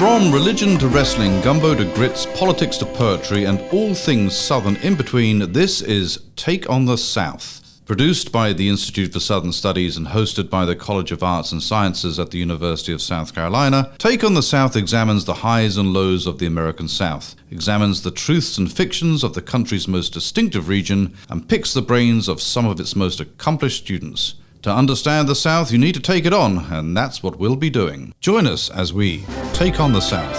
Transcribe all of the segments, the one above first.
From religion to wrestling, gumbo to grits, politics to poetry, and all things Southern in between, this is Take on the South. Produced by the Institute for Southern Studies and hosted by the College of Arts and Sciences at the University of South Carolina, Take on the South examines the highs and lows of the American South, examines the truths and fictions of the country's most distinctive region, and picks the brains of some of its most accomplished students. To understand the South, you need to take it on, and that's what we'll be doing. Join us as we take on the South.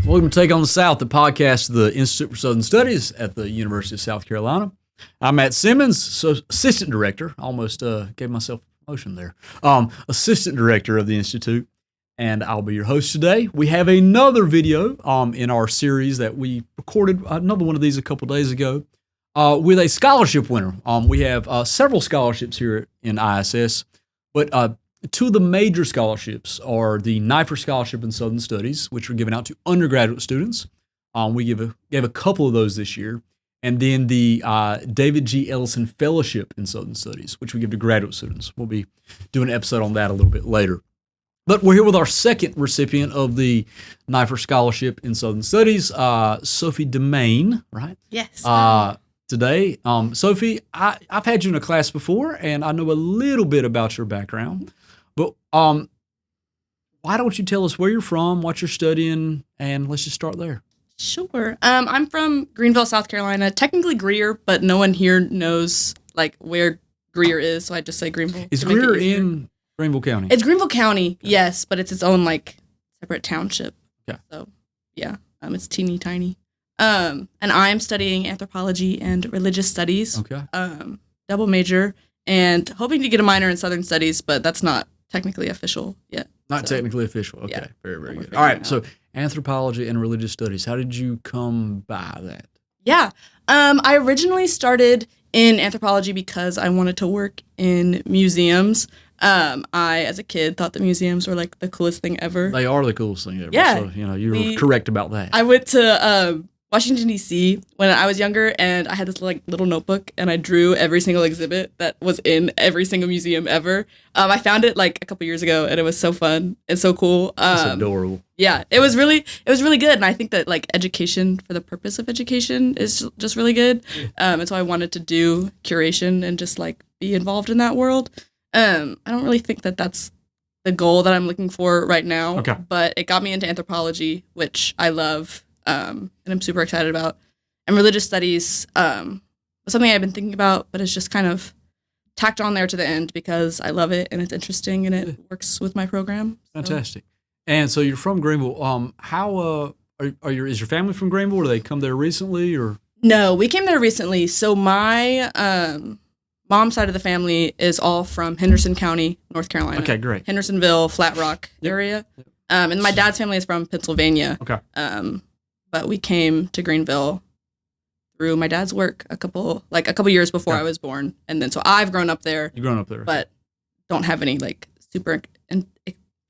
Welcome to Take on the South, the podcast of the Institute for Southern Studies at the University of South Carolina. I'm Matt Simmons, Assistant Director. Almost gave myself a promotion there. Assistant Director of the Institute, and I'll be your host today. We have another video in our series that we recorded, another one of these a couple days ago, with a scholarship winner. We have several scholarships here in ISS, but two of the major scholarships are the Neuffer Scholarship in Southern Studies, which are given out to undergraduate students. We gave a couple of those this year. And then the David G. Ellison Fellowship in Southern Studies, which we give to graduate students. We'll be doing an episode on that a little bit later. But we're here with our second recipient of the Neuffer Scholarship in Southern Studies, Sophie deMaine, right? Yes. Today, Sophie, I've had you in a class before, and I know a little bit about your background. But why don't you tell us where you're from, what you're studying, and let's just start there. Sure. I'm from Greenville, South Carolina. Technically Greer, but no one here knows like where Greer is, so I just say Greenville. Is Greer in Greenville County? It's Greenville County, yes, but it's its own like separate township. Yeah. So yeah, it's teeny tiny. And I'm studying anthropology and religious studies. Okay. Double major, and hoping to get a minor in Southern Studies, but that's not technically official yet. Not technically official. Okay. Yeah. Very, very good. All right. So anthropology and religious studies. How did you come by that? Yeah. I originally started in anthropology because I wanted to work in museums. I, as a kid, thought that museums were like the coolest thing ever. They are the coolest thing ever. Yeah. So, you were correct about that. I went to Washington, D.C. when I was younger, and I had this like little notebook, and I drew every single exhibit that was in every single museum ever. I found it like a couple years ago, and it was so fun and so cool. That's adorable. Yeah, it was really good, and I think that like education for the purpose of education is just really good. And so I wanted to do curation and just like be involved in that world. I don't really think that that's the goal that I'm looking for right now. Okay. But it got me into anthropology, which I love. And I'm super excited about. And religious studies was something I've been thinking about, but it's just kind of tacked on there to the end because I love it and it's interesting and it works with my program. So. Fantastic. And so you're from Greenville. Is your family from Greenville? Or did they come there recently? Or No, we came there recently. So my mom's side of the family is all from Henderson County, North Carolina. Okay, great. Hendersonville, Flat Rock area. And my dad's family is from Pennsylvania. Okay. But we came to Greenville through my dad's work a couple years before I was born, and then so I've grown up there. You've grown up there, but don't have any like super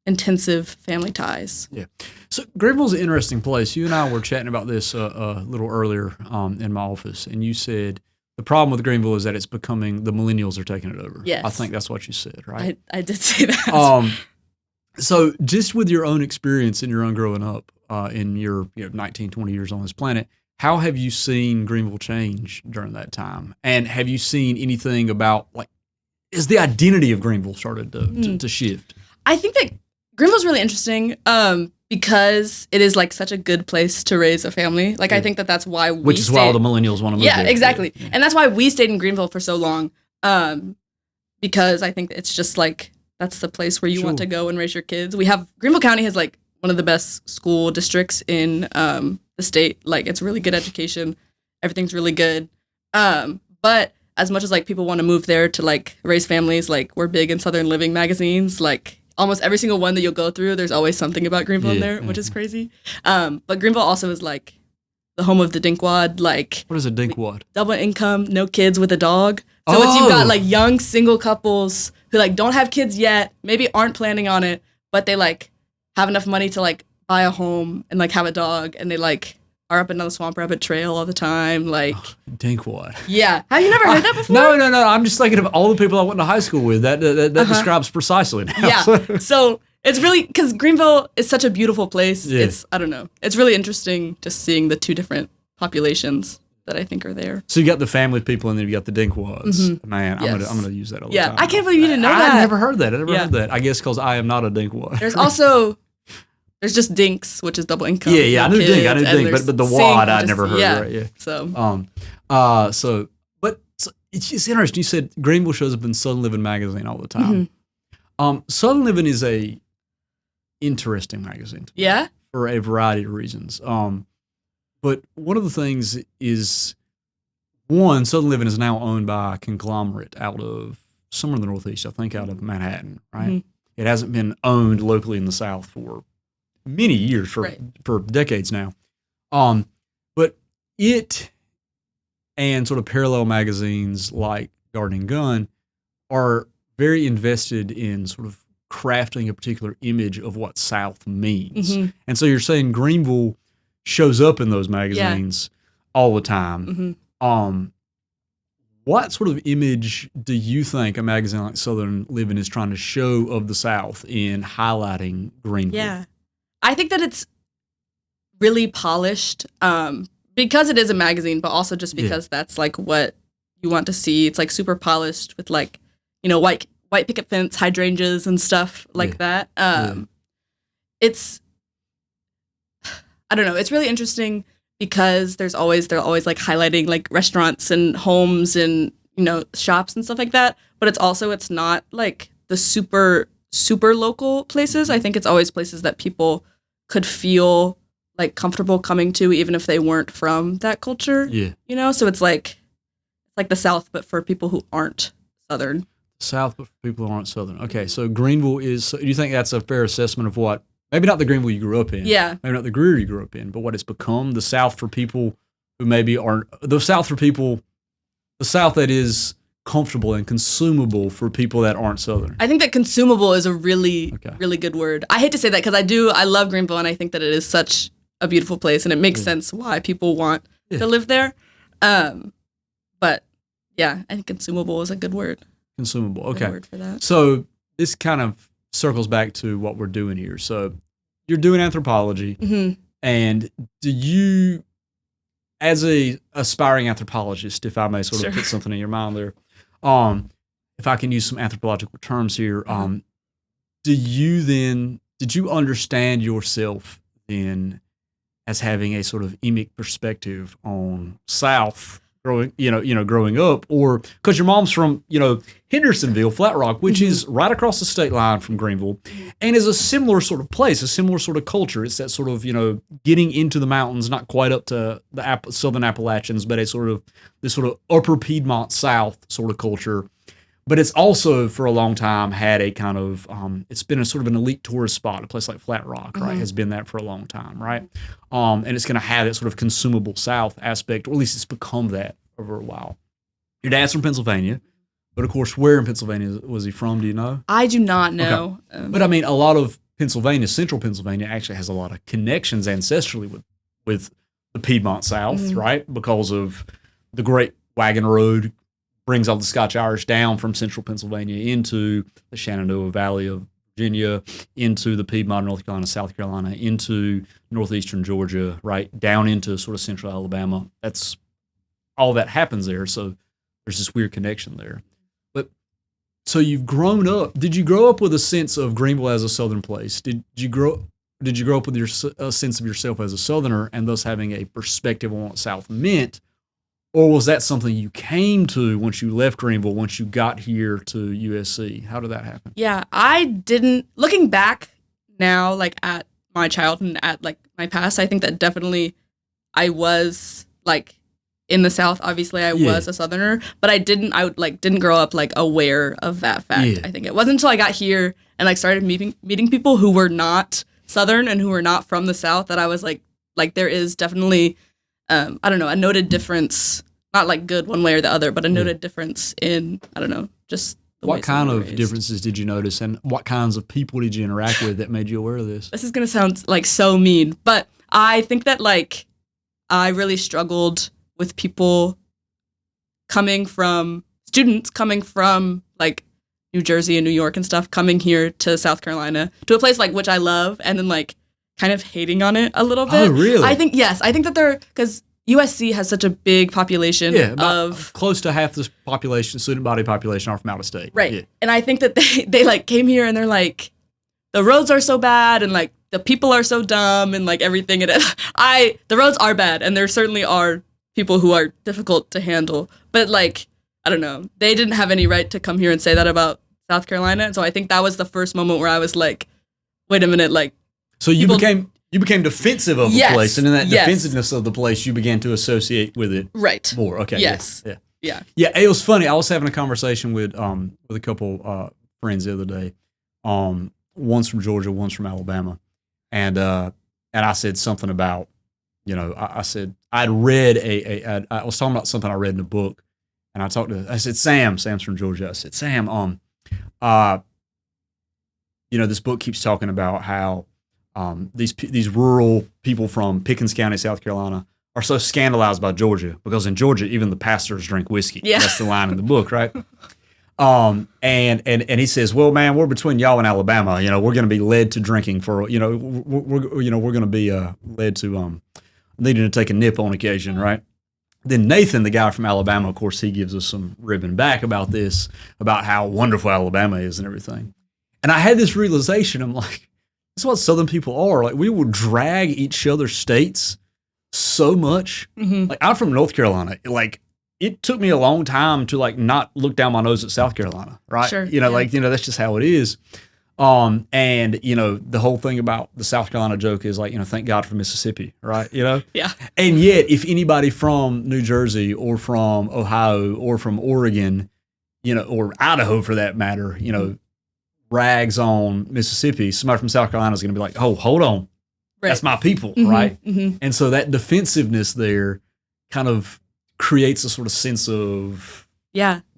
intensive family ties. Yeah. So Greenville's an interesting place. You and I were chatting about this a little earlier in my office, and you said the problem with Greenville is that it's becoming the millennials are taking it over. Yes. I think that's what you said, right? I did say that. So just with your own experience and your own growing up in your 19, 20 years on this planet, how have you seen Greenville change during that time? And have you seen anything about, like, is the identity of Greenville started to shift? I think that Greenville's really interesting because it is like such a good place to raise a family. Like, I think that that's why Which is why all the millennials want to move there. there. Exactly. Yeah. And that's why we stayed in Greenville for so long because I think it's just like, that's the place where you want to go and raise your kids. Greenville County has like one of the best school districts in the state. Like, it's really good education. Everything's really good. But as much as like people want to move there to like raise families, like we're big in Southern Living magazines, like almost every single one that you'll go through, there's always something about Greenville in there, which is crazy. But Greenville also is like the home of the DINKWAD. Like, what is a DINKWAD? Double income, no kids with a dog. So it's you've got like young single couples who like don't have kids yet, maybe aren't planning on it, but they like have enough money to like buy a home and like have a dog, and they like are up and down the Swamp Rabbit Trail all the time. Like Dinkwad. Yeah. Have you never heard that before? No. I'm just thinking of all the people I went to high school with. That describes precisely now. Yeah. So it's really, because Greenville is such a beautiful place. Yeah. I don't know. It's really interesting just seeing the two different populations that I think are there. So you got the family people, and then you got the Dinkwads. Man, Yes. I'm gonna use that all the Yeah. time. I can't believe you didn't know that. I never heard that. I never heard that. I guess because I am not a Dinkwad. There's just Dinks, which is double income. Yeah. I knew Dink, but the wad I never heard. Yeah. Right, yeah. So. But it's just interesting. You said Greenville shows up in Southern Living magazine all the time. Southern Living is a interesting magazine. Yeah. For a variety of reasons. But one of the things is, one, Southern Living is now owned by a conglomerate out of somewhere in the Northeast, I think out of Manhattan, right? It hasn't been owned locally in the South for many years, for decades now. But it and sort of parallel magazines like Garden Gun are very invested in sort of crafting a particular image of what South means. And so you're saying Greenville shows up in those magazines all the time. What sort of image do you think a magazine like Southern Living is trying to show of the South in highlighting Greenville? Yeah. I think that it's really polished because it is a magazine, but also just because that's like what you want to see. It's like super polished with like, white picket fence, hydrangeas and stuff like that. It's, I don't know. It's really interesting because they're always like highlighting like restaurants and homes and, shops and stuff like that. But it's not like the super, super local places. I think it's always places that people could feel like comfortable coming to, even if they weren't from that culture. Yeah. So it's like the South, but for people who aren't Southern. South, but for people who aren't Southern. Okay. So Greenville is, do you think that's a fair assessment of what, maybe not the Greenville you grew up in. Yeah. Maybe not the Greer you grew up in, but what it's become, the South for people who maybe aren't, the South that is comfortable and consumable for people that aren't Southern. I think that consumable is a really, really good word. I hate to say that because I love Greenville, and I think that it is such a beautiful place, and it makes sense why people want to live there. But yeah, I think consumable is a good word. Consumable. Okay. Good word for that. So this kind of circles back to what we're doing here. So you're doing anthropology, and do you, as a aspiring anthropologist, if I may sort of put something in your mind there, if I can use some anthropological terms here, did you understand yourself then as having a sort of emic perspective on South growing up, or because your mom's from, Hendersonville, Flat Rock, which is right across the state line from Greenville, and is a similar sort of place, a similar sort of culture. It's that sort of, getting into the mountains, not quite up to the Southern Appalachians, but this sort of upper Piedmont South sort of culture. But it's also, for a long time, had a kind of, it's been a sort of an elite tourist spot. A place like Flat Rock, right, has been that for a long time, right? And it's going to have that sort of consumable South aspect, or at least it's become that over a while. Your dad's from Pennsylvania, but of course, where in Pennsylvania was he from? Do you know? I do not know. Okay. But I mean, a lot of Pennsylvania, central Pennsylvania, actually has a lot of connections ancestrally with the Piedmont South, right? Because of the Great Wagon Road brings all the Scotch-Irish down from central Pennsylvania into the Shenandoah Valley of Virginia, into the Piedmont, North Carolina, South Carolina, into northeastern Georgia, right, down into sort of central Alabama. That's all that happens there. So there's this weird connection there. But so you've grown up. Did you grow up with a sense of Greenville as a Southern place? Did you grow up with a sense of yourself as a Southerner and thus having a perspective on what South meant? Or was that something you came to once you left Greenville, once you got here to USC? How did that happen? Yeah, I didn't. Looking back now, like at my childhood and at like my past, I think that definitely I was like in the South. Obviously, I was a Southerner, but I didn't grow up like aware of that fact. Yeah. I think it wasn't until I got here and like started meeting people who were not Southern and who were not from the South that I was like there is definitely. I don't know, a noted difference, not like good one way or the other, but a noted difference in, I don't know, just What ways kind we were of raised. differences did you notice, and what kinds of people did you interact with that made you aware of this? This is gonna sound like so mean, but I think that like I really struggled with students coming from like New Jersey and New York and stuff, coming here to South Carolina, to a place like which I love, and then like kind of hating on it a little bit. Oh, really? I think that because USC has such a big population of close to half the population, student body population, are from out of state. right. Yeah. And I think that they like came here and they're like, the roads are so bad and like the people are so dumb and like everything. And the roads are bad and there certainly are people who are difficult to handle. But like, I don't know, they didn't have any right to come here and say that about South Carolina. And so I think that was the first moment where I was like, wait a minute, like. So you became defensive of the place, and in that defensiveness of the place, you began to associate with it more. Okay. Yes. Yeah. It was funny. I was having a conversation with a couple friends the other day. One's from Georgia, one's from Alabama, and I said something about, I said I'd read I was talking about something I read in a book, and I said Sam's from Georgia. I said Sam, this book keeps talking about how these rural people from Pickens County, South Carolina, are so scandalized by Georgia because in Georgia, even the pastors drink whiskey. Yeah. That's the line in the book, right? And he says, well, man, we're between y'all and Alabama. We're going to be led to drinking we're going to be led to needing to take a nip on occasion, right? Then Nathan, the guy from Alabama, of course, he gives us some ribbing back about this, about how wonderful Alabama is and everything. And I had this realization. I'm like, that's what Southern people are. Like, we will drag each other's states so much. Mm-hmm. Like, I'm from North Carolina. Like, it took me a long time to like not look down my nose at South Carolina, right? Sure, that's just how it is. And the whole thing about the South Carolina joke is like, thank God for Mississippi, right? Yeah. And yet, if anybody from New Jersey or from Ohio or from Oregon, or Idaho for that matter, rags on Mississippi, somebody from South Carolina is going to be like, oh, hold on. Right. That's my people, Mm-hmm, right? Mm-hmm. And so that defensiveness there kind of creates a sort of sense of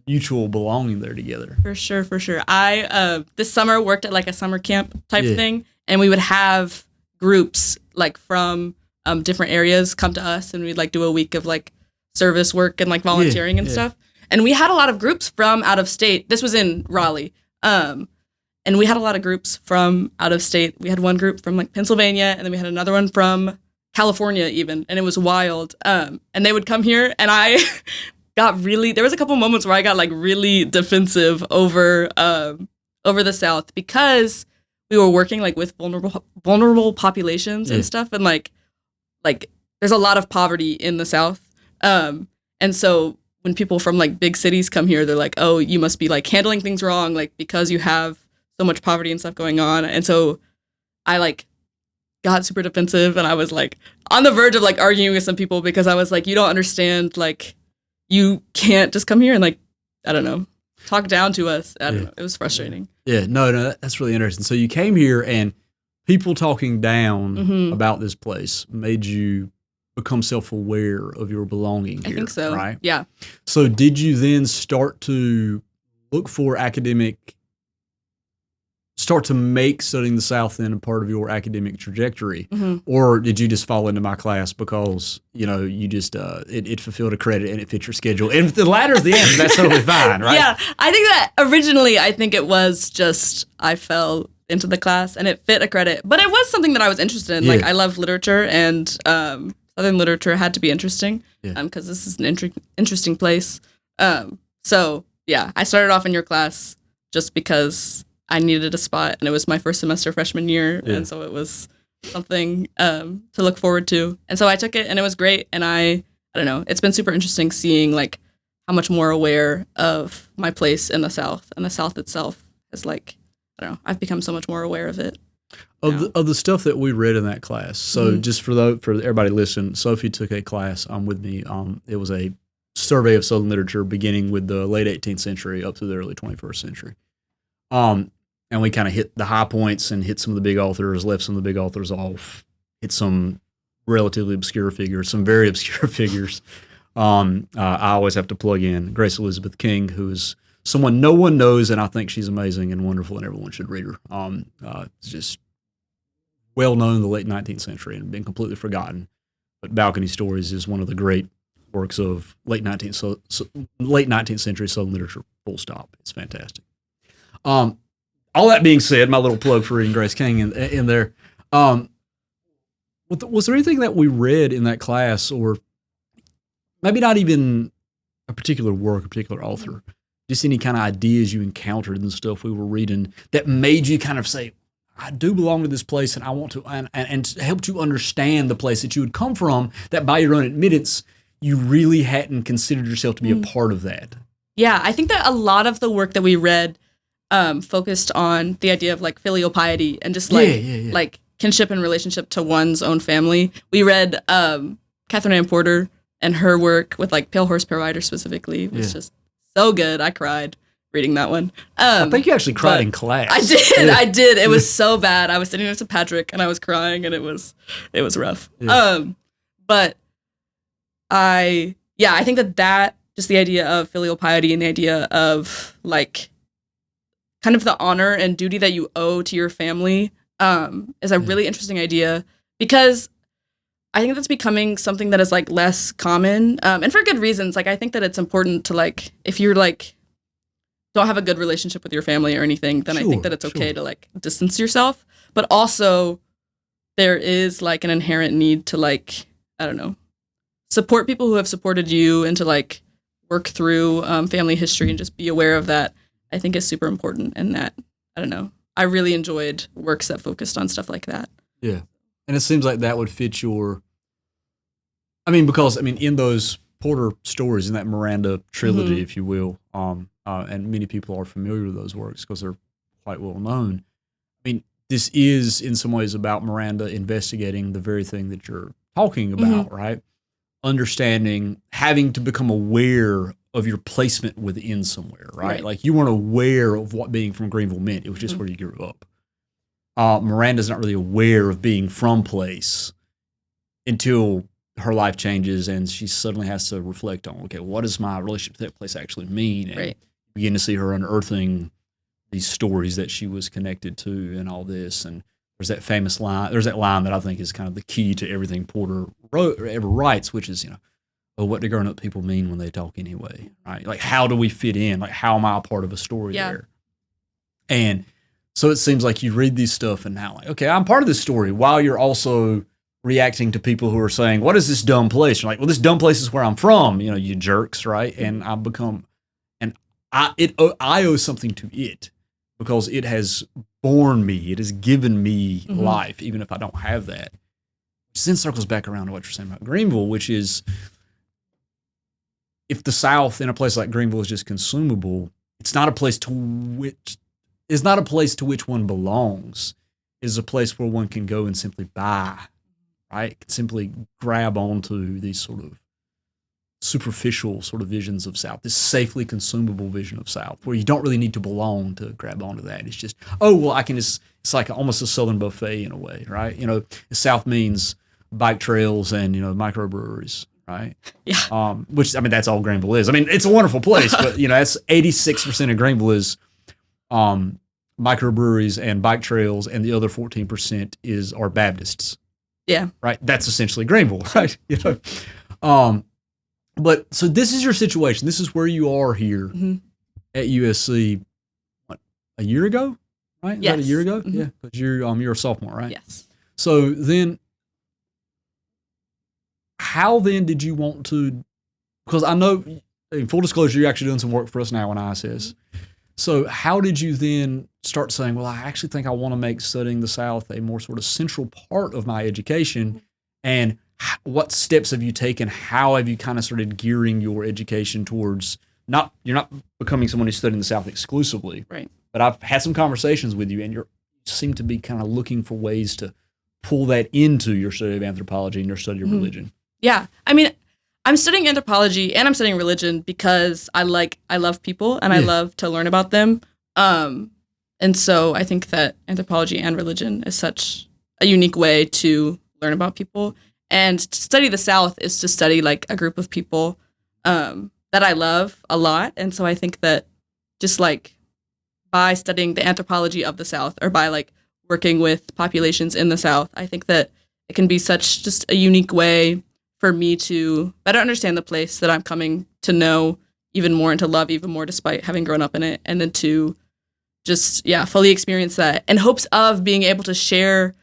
mutual belonging there together. For sure. I this summer worked at like a summer camp type thing, and we would have groups like from different areas come to us, and we'd like do a week of like service work and like volunteering and stuff. And we had a lot of groups from out of state. This was in Raleigh. And we had a lot of groups from out of state. We had one group from like Pennsylvania, and then we had another one from California even, and it was wild. And they would come here, and I there was a couple moments where I got like really defensive over the South because we were working like with vulnerable populations and stuff, and like there's a lot of poverty in the South. And so when people from like big cities come here, they're like, oh, you must be like handling things wrong, like because you have so much poverty and stuff going on. And so I like got super defensive, and I was like on the verge of like arguing with some people because I was like, you don't understand, like you can't just come here and like, I don't know, talk down to us. I don't know. It was frustrating. Yeah, no, that's really interesting. So you came here and people talking down about this place made you become self-aware of your belonging here. I think so. Right? Yeah. So did you then start to look for start to make studying the South then a part of your academic trajectory? Or did you just fall into my class because, you just, it fulfilled a credit and it fit your schedule? And if the latter is the answer, that's totally fine, right? Yeah. I think that originally, I think it was just, I fell into the class and it fit a credit, but it was something that I was interested in. Yeah. Like I love literature, and Southern literature had to be interesting because this is an interesting place. So yeah, I started off in your class just because I needed a spot, and it was my first semester freshman year, and so it was something to look forward to. And so I took it, and it was great. And I don't know, it's been super interesting seeing like how much more aware of my place in the South, and the South itself is like, I don't know, I've become so much more aware of it. Of the stuff that we read in that class. So just for everybody listening, Sophie took a class with me. It was a survey of Southern literature beginning with the late 18th century up to the early 21st century. And we kind of hit the high points and hit some of the big authors, left some of the big authors off, hit some relatively obscure figures, some very obscure figures. I always have to plug in Grace Elizabeth King, who is someone no one knows, and I think she's amazing and wonderful, and everyone should read her. It's just well known in the late 19th century and been completely forgotten. But Balcony Stories is one of the great works of late 19th century Southern literature. Full stop. It's fantastic. All that being said, my little plug for reading Grace King in there. Was there anything that we read in that class, or maybe not even a particular work, a particular author, just any kind of ideas you encountered in the stuff we were reading that made you kind of say, I do belong to this place and I want to, and helped you understand the place that you had come from, that by your own admittance, you really hadn't considered yourself to be a part of that? Yeah, I think that a lot of the work that we read focused on the idea of like filial piety and just like kinship and relationship to one's own family. We read Catherine Ann Porter and her work with like Pale Horse Pale Rider specifically. It was just so good. I cried reading that one. I think you actually cried in class. I did. I did. It was so bad. I was sitting next to Patrick and I was crying, and it was rough. Yeah. But I think that just the idea of filial piety and the idea of like kind of the honor and duty that you owe to your family is a really interesting idea, because I think that's becoming something that is like less common, and for good reasons. Like I think that it's important to like, if you're like don't have a good relationship with your family or anything, then I think that it's okay to like distance yourself. But also there is like an inherent need to like, I don't know, support people who have supported you and to like work through family history and just be aware of that. I think is super important, and that, I don't know, I really enjoyed works that focused on stuff like that. Yeah. And it seems like that would fit because in those Porter stories, in that Miranda trilogy, if you will, and many people are familiar with those works because they're quite well known. This is in some ways about Miranda investigating the very thing that you're talking about, right? Understanding, having to become aware of your placement within somewhere, right? Like you weren't aware of what being from Greenville meant. It was just where you grew up. Miranda's not really aware of being from place until her life changes and she suddenly has to reflect on, okay, what does my relationship to that place actually mean? And begin to see her unearthing these stories that she was connected to and all this. And there's that famous line, there's that line that I think is kind of the key to everything Porter ever writes, which is, what do grown-up people mean when they talk anyway, right? Like, how do we fit in? Like, how am I a part of a story there? And so it seems like you read these stuff and now, like, okay, I'm part of this story, while you're also reacting to people who are saying, what is this dumb place? You're like, well, this dumb place is where I'm from, you jerks, right? And I owe something to it because it has born me. It has given me life, even if I don't have that. Which then circles back around to what you're saying about Greenville, which is, if the South in a place like Greenville is just consumable, it's not a place to which one belongs. It is a place where one can go and simply buy, right? Can simply grab onto these sort of superficial sort of visions of South, this safely consumable vision of South, where you don't really need to belong to grab onto that. It's just, it's like almost a Southern buffet in a way, right? South means bike trails and, microbreweries, right? Yeah. Which, that's all Greenville is. It's a wonderful place, but, that's 86% of Greenville is microbreweries and bike trails, and the other 14% are Baptists. Yeah. Right? That's essentially Greenville, right? But so this is your situation. This is where you are here at USC. What, a year ago, right? Yes. Is that a year ago? Yeah, because you're a sophomore, right? Yes. So then, how then did you want to? Because I know, in full disclosure, you're actually doing some work for us now on ISS. So how did you then start saying, well, I actually think I want to make studying the South a more sort of central part of my education, and what steps have you taken? How have you kind of started gearing your education towards you're not becoming someone who's studying the South exclusively, right? But I've had some conversations with you, and you seem to be kind of looking for ways to pull that into your study of anthropology and your study of religion. Yeah, I'm studying anthropology and I'm studying religion because I love people and I love to learn about them. And so I think that anthropology and religion is such a unique way to learn about people. And to study the South is to study like a group of people that I love a lot. And so I think that just like by studying the anthropology of the South or by like working with populations in the South, I think that it can be such just a unique way for me to better understand the place that I'm coming to know even more and to love even more despite having grown up in it. And then to just, fully experience that in hopes of being able to share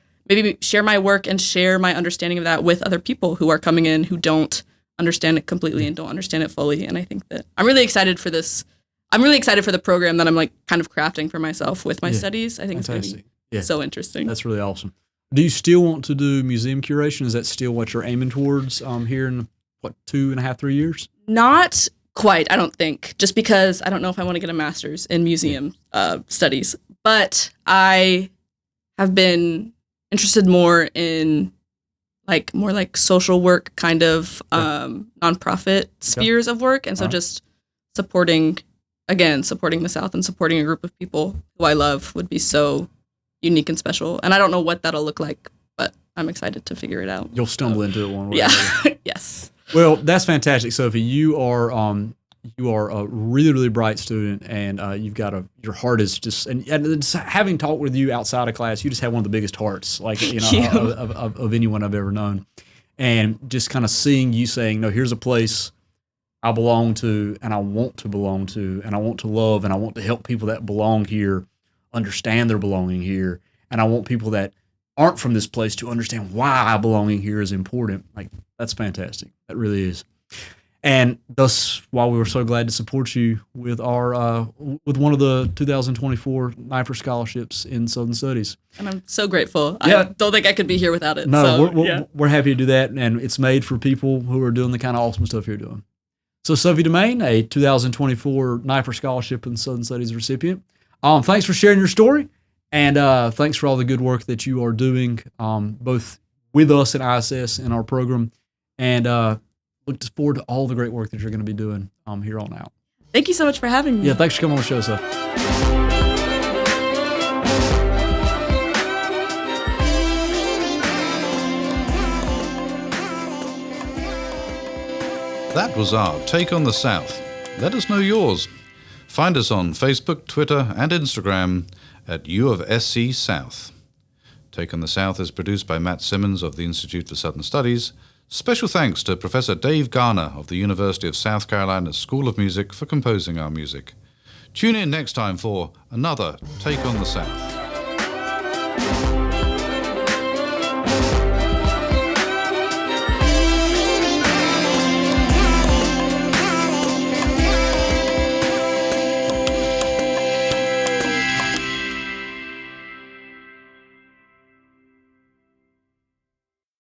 my work and share my understanding of that with other people who are coming in who don't understand it completely and don't understand it fully. And I think that I'm really excited for this. I'm really excited for the program that I'm like kind of crafting for myself with my studies. I think it's going to be so interesting. That's really awesome. Do you still want to do museum curation? Is that still what you're aiming towards here in, 2.5, 3 years? Not quite, I don't think, just because I don't know if I want to get a master's in museum studies. But I have been interested more in more like social work kind of nonprofit spheres of work. And so just supporting the South and supporting a group of people who I love would be so unique and special. And I don't know what that'll look like, but I'm excited to figure it out. You'll stumble into it one way. Yeah. Yes. Well, that's fantastic, Sophie. You are a really, really bright student, and you've got your heart is just, and just having talked with you outside of class, you just have one of the biggest hearts, of anyone I've ever known. And just kind of seeing you saying, no, here's a place I belong to, and I want to belong to, and I want to love, and I want to help people that belong here understand their belonging here, and I want people that aren't from this place to understand why belonging here is important. Like, that's fantastic. That really is. And thus, while we were so glad to support you with our with one of the 2024 Neuffer Scholarships in Southern Studies. And I'm so grateful. Yeah. I don't think I could be here without it. No, we're happy to do that, and it's made for people who are doing the kind of awesome stuff you're doing. So, Sophie deMaine, a 2024 Neuffer Scholarship in Southern Studies recipient. Thanks for sharing your story, and thanks for all the good work that you are doing, both with us at ISS in our program, and look forward to all the great work that you're going to be doing here on out. Thank you so much for having me. Yeah, thanks for coming on the show, Sophie. That was our Take on the South. Let us know yours. Find us on Facebook, Twitter, and Instagram at U of SC South. Take on the South is produced by Matt Simmons of the Institute for Southern Studies. Special thanks to Professor Dave Garner of the University of South Carolina School of Music for composing our music. Tune in next time for another Take on the South.